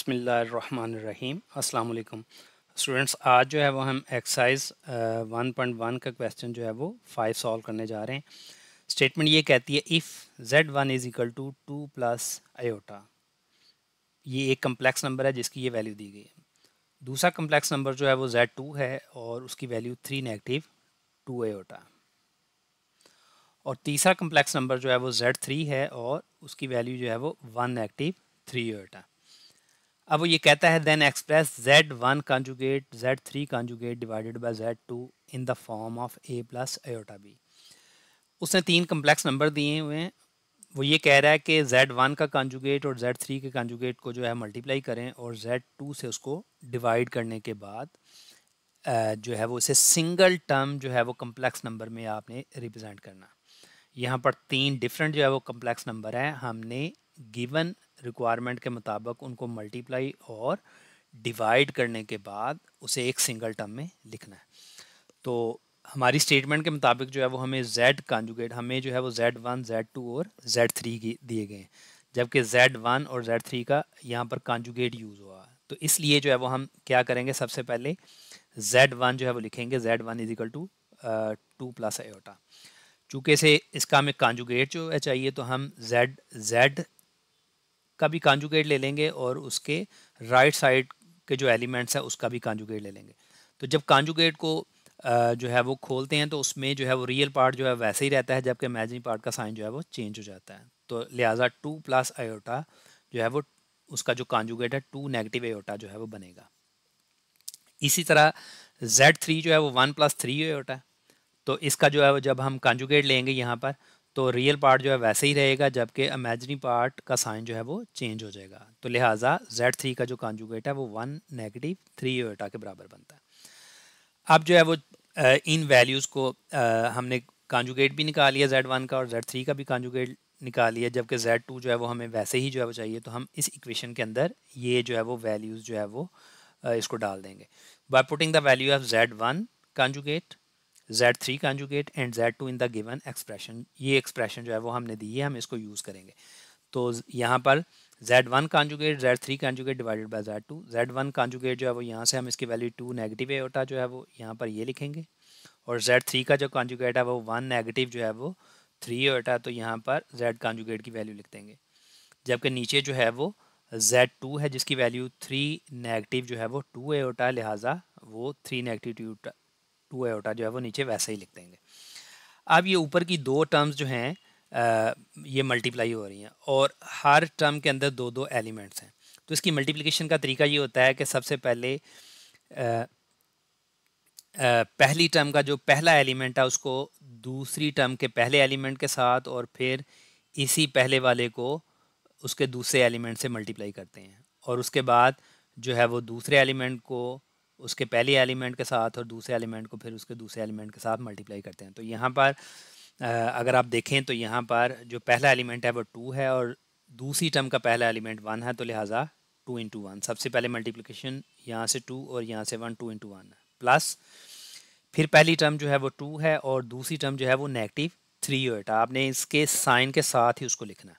बिस्मिल्लाहिर्रहमानिर्रहीम अस्सलाम वालेकुम स्टूडेंट्स। आज जो है वो हम एक्सरसाइज 1.1 का क्वेश्चन जो है वो 5 सॉल्व करने जा रहे हैं। स्टेटमेंट ये कहती है if z1 is equal to 2 plus iota. ये एक कम्प्लेक्स नंबर है जिसकी ये वैल्यू दी गई है। दूसरा कम्प्लेक्स नंबर जो है वो z2 है और उसकी वैल्यू 3 नेगेटिव 2 आयोटा। और तीसरा कम्प्लेक्स नंबर जो है वो z3 है और उसकी वैल्यू जो है वो 1 नेगेटिव 3 आयोटा। अब वो ये कहता है then express z1 conjugate z3 conjugate divided by z2 in the form of a plus iota b। उसने तीन कम्प्लेक्स नंबर दिए हुए हैं। वो ये कह रहा है कि z1 का कॉन्जुगेट और z3 के कॉन्जुगेट को जो है मल्टीप्लाई करें और z2 से उसको डिवाइड करने के बाद जो है वो इसे सिंगल टर्म जो है वो कम्प्लेक्स नंबर में आपने रिप्रेजेंट करना। यहाँ पर तीन डिफरेंट जो है वो कम्प्लेक्स नंबर हैं, हमने गिवन रिक्वायरमेंट के मुताबिक उनको मल्टीप्लाई और डिवाइड करने के बाद उसे एक सिंगल टर्म में लिखना है। तो हमारी स्टेटमेंट के मुताबिक जो है वो हमें z कॉन्जुगेट हमें जो है वो z1 z2 और z3 दिए गए हैं, जबकि z1 और z3 का यहाँ पर कॉन्जुगेट यूज़ हुआ है। तो इसलिए जो है वो हम क्या करेंगे, सबसे पहले z1 जो है वो लिखेंगे z1 is equal to 2 plus iota. चूँकि से इसका हमें कॉन्जुगेट जो है चाहिए तो हम z का भी कॉन्जुगेट ले लेंगे और उसके राइट साइड के जो एलिमेंट्स है उसका भी कॉन्जुगेट ले लेंगे। तो जब कॉन्जुगेट को जो है वो खोलते हैं तो उसमें जो है वो रियल पार्ट जो है वैसे ही रहता है, जबकि इमेजिनरी पार्ट का साइन जो है वो चेंज हो जाता है। तो लिहाजा 2 प्लस आयोटा जो है वो उसका जो कॉन्जुगेट है 2 नेगेटिव आयोटा जो है वो बनेगा। इसी तरह z3 जो है वो 1 प्लस 3 आयोटा है। तो इसका जो है वो जब हम कॉन्जुगेट लेंगे यहाँ पर तो रियल पार्ट जो है वैसे ही रहेगा, जबकि इमेजिनरी पार्ट का साइन जो है वो चेंज हो जाएगा। तो लिहाजा z3 का जो कॉन्जुगेट है वो 1 नेगेटिव 3 आयोटा के बराबर बनता है। अब जो है वो इन वैल्यूज़ को हमने कॉन्जुगेट भी निकाल लिया z1 का और z3 का भी कॉन्जुगेट निकाल लिया, जबकि z2 जो है वो हमें वैसे ही जो है वो चाहिए। तो हम इस इक्वेशन के अंदर ये जो है वो वैल्यूज़ जो है वो इसको डाल देंगे by putting the value of z1 conjugate z3 conjugate and z2 in the given expression। ये एक्सप्रेशन जो है वो हमने दी है, हम इसको यूज़ करेंगे। तो यहाँ पर z1 conjugate z3 conjugate divided by z2, z1 conjugate जो है वो यहाँ से हम इसकी वैल्यू 2 नेगेटिव आयोटा जो है वो यहाँ पर ये लिखेंगे और z3 का जो कॉन्जुगेट है वो 1 नेगेटिव जो है वो 3 आयोटा, तो यहाँ पर z कॉन्जुगेट की वैल्यू लिख देंगे। जबकि नीचे जो है वो z2 है जिसकी वैल्यू 3 नेगेटिव जो है वो 2 आयोटा, लिहाजा वो 3 नेगेटिव 2 आयोटा जो है वो नीचे वैसे ही लिख देंगे। अब ये ऊपर की दो टर्म्स जो हैं ये मल्टीप्लाई हो रही हैं और हर टर्म के अंदर दो दो एलिमेंट्स हैं। तो इसकी मल्टीप्लिकेशन का तरीका ये होता है कि सबसे पहले पहली टर्म का जो पहला एलिमेंट है उसको दूसरी टर्म के पहले एलिमेंट के साथ और फिर इसी पहले वाले को उसके दूसरे एलिमेंट से मल्टीप्लाई करते हैं और उसके बाद जो है वो दूसरे एलिमेंट को उसके पहले एलिमेंट के साथ और दूसरे एलिमेंट को फिर उसके दूसरे एलिमेंट के साथ मल्टीप्लाई करते हैं। तो यहाँ पर अगर आप देखें तो यहाँ पर जो पहला एलिमेंट है वो 2 है और दूसरी टर्म का पहला एलिमेंट 1 है, तो लिहाजा 2 इंटू 1 सबसे पहले मल्टीप्लिकेशन यहाँ से 2 और यहाँ से 1 2 इंटू 1 प्लस फिर पहली टर्म जो है वो 2 है और दूसरी टर्म जो है वो नेगेटिव 3 होता। आपने इसके साइन के साथ ही उसको लिखना है,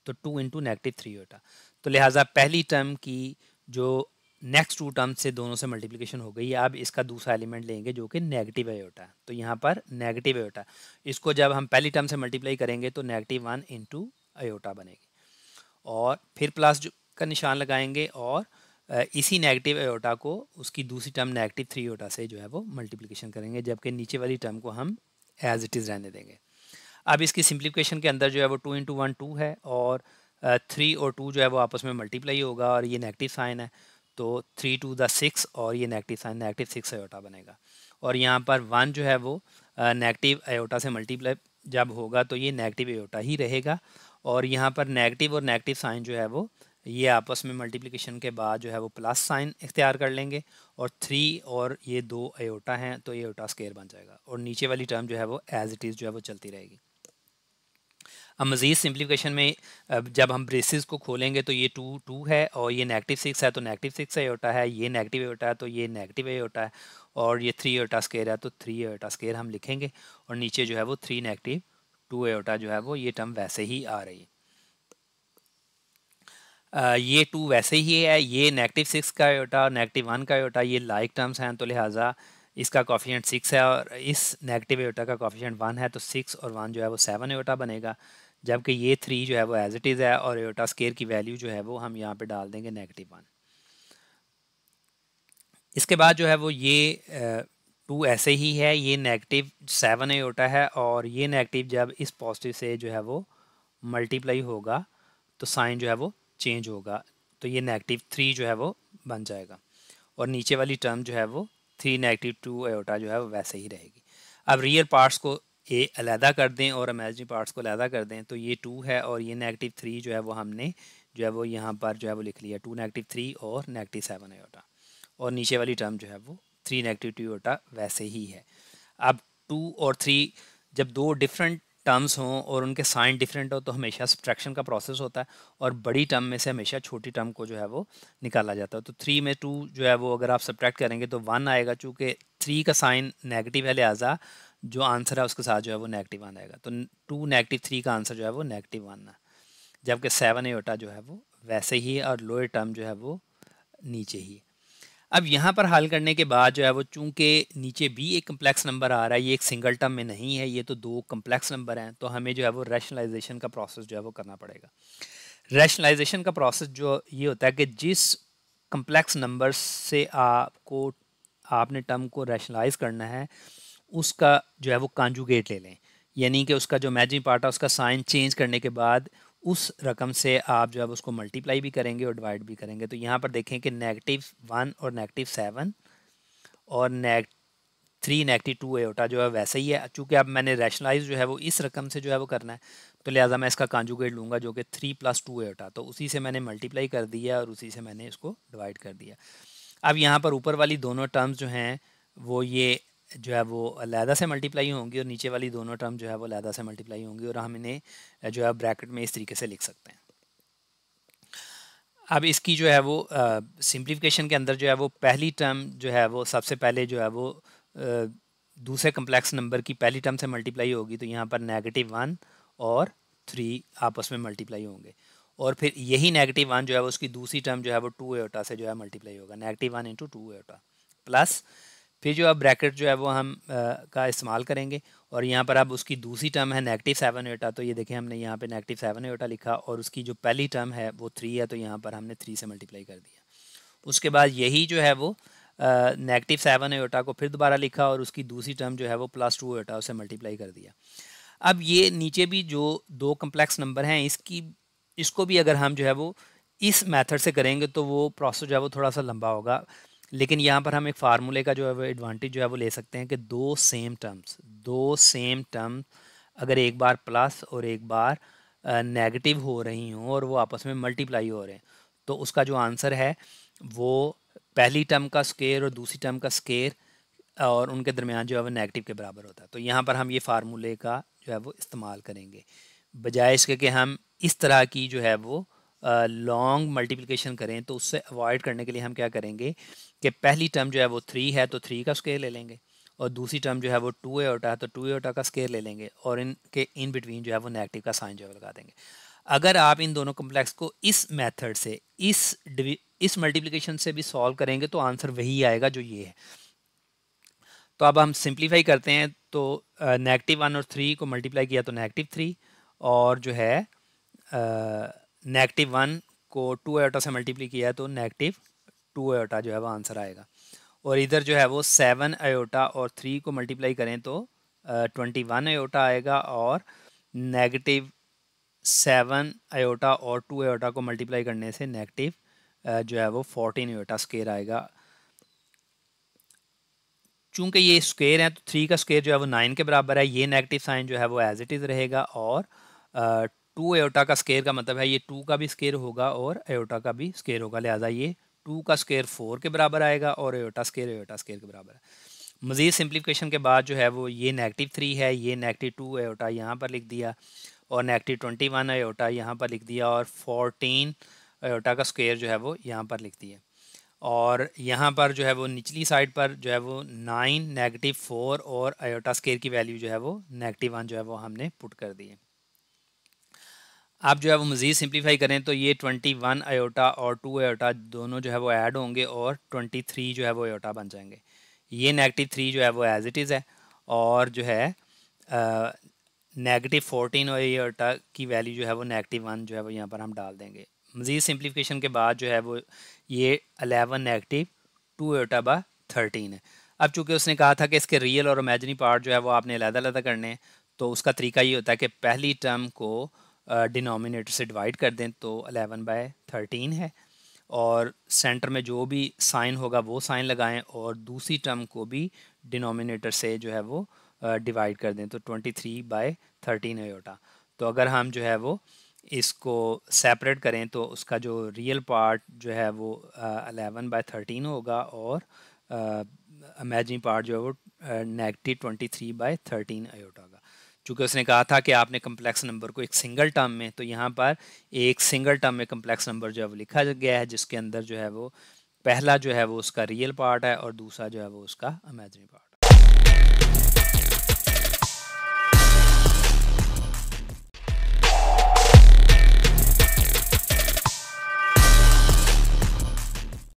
तो 2 इंटू नेगेटिव 3 होता। तो लिहाजा पहली टर्म की जो नेक्स्ट टू टर्म से दोनों से मल्टीप्लिकेशन हो गई। अब इसका दूसरा एलिमेंट लेंगे जो कि नेगेटिव आयोटा है, तो यहाँ पर नेगेटिव आयोटा इसको जब हम पहली टर्म से मल्टीप्लाई करेंगे तो नेगेटिव 1 इंटू आयोटा बनेगी और फिर प्लस का निशान लगाएंगे और इसी नेगेटिव आयोटा को उसकी दूसरी टर्म नेगेटिव 3 आयोटा से जो है वो मल्टीप्लिकेशन करेंगे, जबकि नीचे वाली टर्म को हम एज इट इज़ रहने देंगे। अब इसकी सिंप्लीफिकेशन के अंदर जो है वो 2 इंटू 1 2 है और 3 और 2 जो है वो आपस में मल्टीप्लाई होगा और ये नेगेटिव साइन है, तो 3 टू द 6 और ये नेगेटिव साइन नेगेटिव 6 आयोटा बनेगा। और यहाँ पर 1 जो है वो नेगेटिव आयोटा से मल्टीप्लाई जब होगा तो ये नेगेटिव आयोटा ही रहेगा और यहाँ पर नेगेटिव और नेगेटिव साइन जो है वो ये आपस में मल्टीप्लिकेशन के बाद जो है वो प्लस साइन इख्तियार कर लेंगे और 3 और ये 2 आयोटा हैं तो ये आयोटा स्क्वायर बन जाएगा और नीचे वाली टर्म जो है वो एज इट इज़ जो है वो चलती रहेगी। अब मज़ीद सिंप्लीफिकेशन में जब हम ब्रेसेस को खोलेंगे तो ये 2 है और ये नेगेटिव 6 है तो नेगेटिव 6 आयोटा है, ये नेगेटिव आयोटा है तो ये नेगेटिव आयोटा है और ये 3 आयोटा स्क्वायर है तो 3 आयोटा स्क्वायर हम लिखेंगे और नीचे जो है वो 3 नेगेटिव 2 आयोटा जो है वो ये टर्म वैसे ही आ रही है। ये 2 वैसे ही है, ये -6 का आयोटा और -1 का आयोटा ये लाइक टर्म्स हैं, तो लिहाजा इसका कोफिशिएंट 6 है और इस नेगेटिव आयोटा का कोफिशिएंट 1 है, तो 6 और 1 जो है वो 7 आयोटा बनेगा, जबकि ये 3 जो है वो एज इट इज़ है और आयोटा स्केयर की वैल्यू जो है वो हम यहाँ पे डाल देंगे -1। इसके बाद जो है वो ये 2 ऐसे ही है, ये -7 आयोटा है और ये नेगेटिव जब इस पॉजिटिव से जो है वो मल्टीप्लाई होगा तो साइन जो है वो चेंज होगा, तो ये -3 जो है वो बन जाएगा और नीचे वाली टर्म जो है वो 3 -2 आयोटा जो है वो वैसे ही रहेगी। अब रियल पार्ट्स को अलहदा कर दें और इमेजिनरी पार्ट्स को अलहदा कर दें, तो ये 2 है और ये -3 जो है वो हमने जो है वो यहाँ पर जो है वो लिख लिया 2 -3 और -7 आयोटा, और नीचे वाली टर्म जो है वो 3 -2 आयोटा वैसे ही है। अब 2 और 3 जब दो डिफरेंट टर्म्स हों और उनके साइन डिफरेंट हो तो हमेशा सब्ट्रैक्शन का प्रोसेस होता है और बड़ी टर्म में से हमेशा छोटी टर्म को जो है वो निकाला जाता है। तो 3 में 2 जो है वो अगर आप सब्ट्रैक्ट करेंगे तो 1 आएगा, चूँकि 3 का साइन नेगेटिव है लिहाजा जो आंसर है उसके साथ जो है वो -1 आएगा, तो 2 -3 का आंसर जो है वो -1 है, जबकि 7 आयोटा जो है वो वैसे ही है और लोअर टर्म जो है वो नीचे ही है। अब यहाँ पर हल करने के बाद जो है वो चूंकि नीचे भी एक कम्प्लेक्स नंबर आ रहा है, ये एक सिंगल टर्म में नहीं है, ये तो दो कम्प्लेक्स नंबर हैं, तो हमें जो है वो रैशनलाइजेशन का प्रोसेस जो है वो करना पड़ेगा। रैशनलाइजेशन का प्रोसेस जो ये होता है कि जिस कम्प्लेक्स नंबर से आपने टर्म को रैशनलाइज करना है उसका जो है वो कॉन्जुगेट ले लें, यानी कि उसका जो इमेजिनरी पार्ट है उसका साइन चेंज करने के बाद उस रकम से आप जो है उसको मल्टीप्लाई भी करेंगे और डिवाइड भी करेंगे। तो यहाँ पर देखें कि -1 और -7 और -3 -2 आयोटा जो है वैसे ही है, चूँकि अब मैंने रैशनलाइज जो है वो इस रकम से जो है वो करना है, तो लिहाजा मैं इसका कॉन्जुगेट लूँगा जो कि 3 + 2 आयोटा, तो उसी से मैंने मल्टीप्लाई कर दिया और उसी से मैंने इसको डिवाइड कर दिया। अब यहाँ पर ऊपर वाली दोनों टर्म्स जो हैं वो ये जो है वो अलहदा से मल्टीप्लाई होंगी और नीचे वाली दोनों टर्म जो है वो अलहदा से मल्टीप्लाई होंगी और हम इन्हें जो है ब्रैकेट में इस तरीके से लिख सकते हैं। अब इसकी जो है वो सिंप्लीफिकेशन के अंदर जो है वो पहली टर्म जो है वो सबसे पहले जो है वो दूसरे कम्प्लेक्स नंबर की पहली टर्म से मल्टीप्लाई होगी, तो यहाँ पर -1 और 3 आपस में मल्टीप्लाई होंगे और फिर यही -1 जो है वो उसकी दूसरी टर्म जो है वो 2 आयोटा से जो है मल्टीप्लाई होगा, -1 × 2 आयोटा प्लस फिर जो अब ब्रैकेट जो है वो हम का इस्तेमाल करेंगे और यहाँ पर अब उसकी दूसरी टर्म है -7 आयोटा, तो ये देखें हमने यहाँ पे -7 आयोटा लिखा और उसकी जो पहली टर्म है वो 3 है, तो यहाँ पर हमने 3 से मल्टीप्लाई कर दिया। उसके बाद यही जो है वो -7 आयोटा को फिर दोबारा लिखा और उसकी दूसरी टर्म जो है वो +2 आयोटा उसे मल्टीप्लाई कर दिया। अब ये नीचे भी जो दो कम्प्लेक्स नंबर हैं इसको भी अगर हम जो है वो इस मेथड से करेंगे तो वो प्रोसेस जो है वो थोड़ा सा लंबा होगा, लेकिन यहाँ पर हम एक फार्मूले का जो है वो एडवांटेज जो है वो ले सकते हैं कि दो सेम टर्म अगर एक बार प्लस और एक बार नेगेटिव हो रही हों और वो आपस में मल्टीप्लाई हो रहे हैं, तो उसका जो आंसर है वो पहली टर्म का स्केयर और दूसरी टर्म का स्केयर और उनके दरमियान जो है वो नेगेटिव के बराबर होता है। तो यहाँ पर हम ये फार्मूले का जो है वो इस्तेमाल करेंगे, बजाय इसके कि हम इस तरह की जो है वो लॉन्ग मल्टीप्लिकेशन करें, तो उससे अवॉइड करने के लिए हम क्या करेंगे कि पहली टर्म जो है वो 3 है तो 3 का स्केयर ले लेंगे और दूसरी टर्म जो है वो 2 आयोटा है तो 2 आयोटा का स्केयर ले लेंगे और इनके इन बिटवीन जो है वो नेगेटिव का साइन जो है लगा देंगे। अगर आप इन दोनों कम्प्लेक्स को इस मेथड से इस मल्टीप्लिकेशन से भी सॉल्व करेंगे तो आंसर वही आएगा जो ये है। तो अब हम सिंप्लीफाई करते हैं, तो -1 और 3 को मल्टीप्लाई किया तो -3 और जो है -1 को 2 आयोटा से मल्टीप्लाई किया तो -2 आयोटा जो है वो आंसर आएगा और इधर जो है वो 7 आयोटा और 3 को मल्टीप्लाई करें तो 21 आयोटा आएगा और -7 आयोटा और 2 आयोटा को मल्टीप्लाई करने से नेगेटिव जो है वो 14 आयोटा स्केयर आएगा। चूंकि ये स्क्वायर है तो 3 का स्क्वायर जो है वो 9 के बराबर है, ये नेगेटिव साइन जो है वो एज इट इज़ रहेगा और 2 आयोटा का स्क्वायर का मतलब है ये 2 का भी स्क्वायर होगा और आयोटा का भी स्क्वायर होगा, लिहाजा ये 2 का स्क्वायर 4 के बराबर आएगा और आयोटा स्क्वायर के बराबर है। मज़ीद सिंप्लीफिकेशन के बाद जो है वो ये -3 है, ये -2 आयोटा यहाँ पर लिख दिया और -21 आयोटा यहाँ पर लिख दिया और 14 आयोटा का स्क्वायर जो है वो यहाँ पर लिख दिया और यहाँ पर जो है वो निचली साइड पर जो है वो 9 -4 और आयोटा स्केयर की वैल्यू जो है वो -1 जो है वो हमने पुट कर दी है। आप जो है वो मज़ीद सिंप्लीफाई करें तो ये 21 आयोटा और 2 आयोटा दोनों जो है वो ऐड होंगे और 23 जो है वो आयोटा बन जाएंगे। ये -3 जो है वो एज इट इज़ है, और जो है -14 और आयोटा की वैल्यू जो है वो -1 जो है वो यहाँ पर हम डाल देंगे। मज़ीद सिंप्लीफिकेशन के बाद जो है वो ये 11 -2 आयोटा बा 13 है। अब चूंकि उसने कहा था कि इसके रियल और इमेजिनरी पार्ट जो है वो आपने अलग-अलग करने हैं, तो उसका तरीका ये होता है कि पहली टर्म को डिनोमिनेटर से डिवाइड कर दें तो 11/13 है, और सेंटर में जो भी साइन होगा वो साइन लगाएं, और दूसरी टर्म को भी डिनोमिनेटर से जो है वो डिवाइड कर दें तो 23/13 आयोटा। तो अगर हम जो है वो इसको सेपरेट करें तो उसका जो रियल पार्ट जो है वो 11/13 होगा, और इमेजिनरी पार्ट जो है वो -23/13 आयोटा होगा। चूँकि उसने कहा था कि आपने कम्प्लेक्स नंबर को एक सिंगल टर्म में, तो यहाँ पर एक सिंगल टर्म में कम्प्लेक्स नंबर जो है वो लिखा गया है, जिसके अंदर जो है वो पहला जो है वो उसका रियल पार्ट है और दूसरा जो है वो उसका इमेजिनरी पार्ट है।